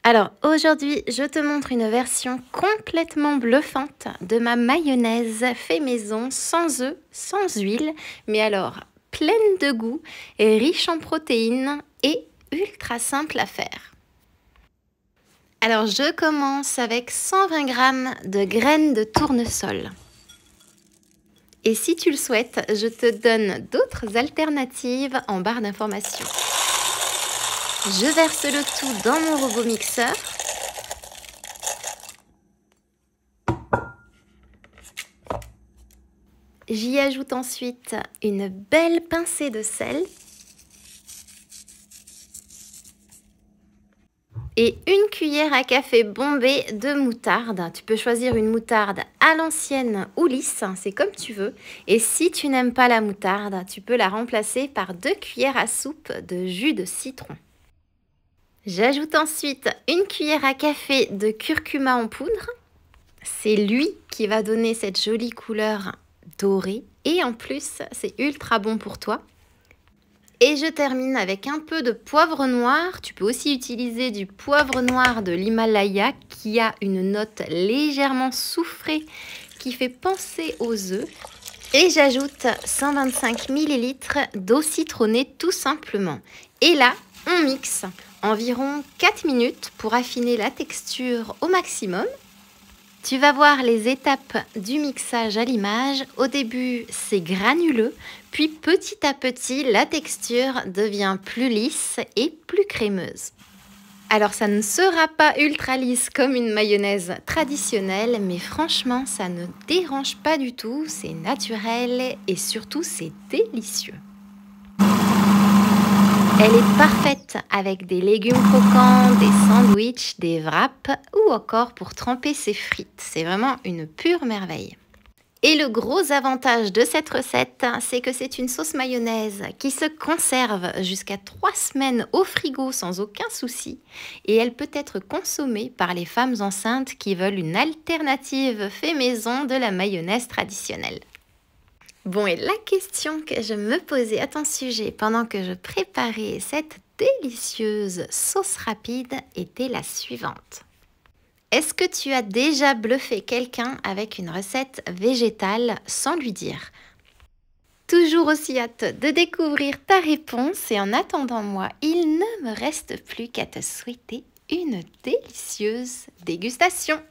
Alors aujourd'hui, je te montre une version complètement bluffante de ma mayonnaise fait maison, sans œufs, sans huile, mais alors pleine de goût, et riche en protéines et ultra simple à faire. Alors je commence avec 120 g de graines de tournesol. Et si tu le souhaites, je te donne d'autres alternatives en barre d'informations. Je verse le tout dans mon robot mixeur. J'y ajoute ensuite une belle pincée de sel et une cuillère à café bombée de moutarde. Tu peux choisir une moutarde à l'ancienne ou lisse, c'est comme tu veux. Et si tu n'aimes pas la moutarde, tu peux la remplacer par 2 cuillères à soupe de jus de citron. J'ajoute ensuite une cuillère à café de curcuma en poudre. C'est lui qui va donner cette jolie couleur dorée et en plus c'est ultra bon pour toi. Et je termine avec un peu de poivre noir. Tu peux aussi utiliser du poivre noir de l'Himalaya qui a une note légèrement soufrée qui fait penser aux œufs. Et j'ajoute 125 ml d'eau citronnée tout simplement. Et là, on mixe environ 4 minutes pour affiner la texture au maximum. Tu vas voir les étapes du mixage à l'image. Au début, c'est granuleux, puis petit à petit, la texture devient plus lisse et plus crémeuse. Alors, ça ne sera pas ultra lisse comme une mayonnaise traditionnelle, mais franchement, ça ne dérange pas du tout. C'est naturel et surtout, c'est délicieux. Elle est parfaite avec des légumes croquants, des sandwichs, des wraps ou encore pour tremper ses frites. C'est vraiment une pure merveille. Et le gros avantage de cette recette, c'est que c'est une sauce mayonnaise qui se conserve jusqu'à 3 semaines au frigo sans aucun souci. Et elle peut être consommée par les femmes enceintes qui veulent une alternative fait maison de la mayonnaise traditionnelle. Bon, et la question que je me posais à ton sujet pendant que je préparais cette délicieuse sauce rapide était la suivante. Est-ce que tu as déjà bluffé quelqu'un avec une recette végétale sans lui dire? Toujours aussi hâte de découvrir ta réponse et en attendant moi, il ne me reste plus qu'à te souhaiter une délicieuse dégustation.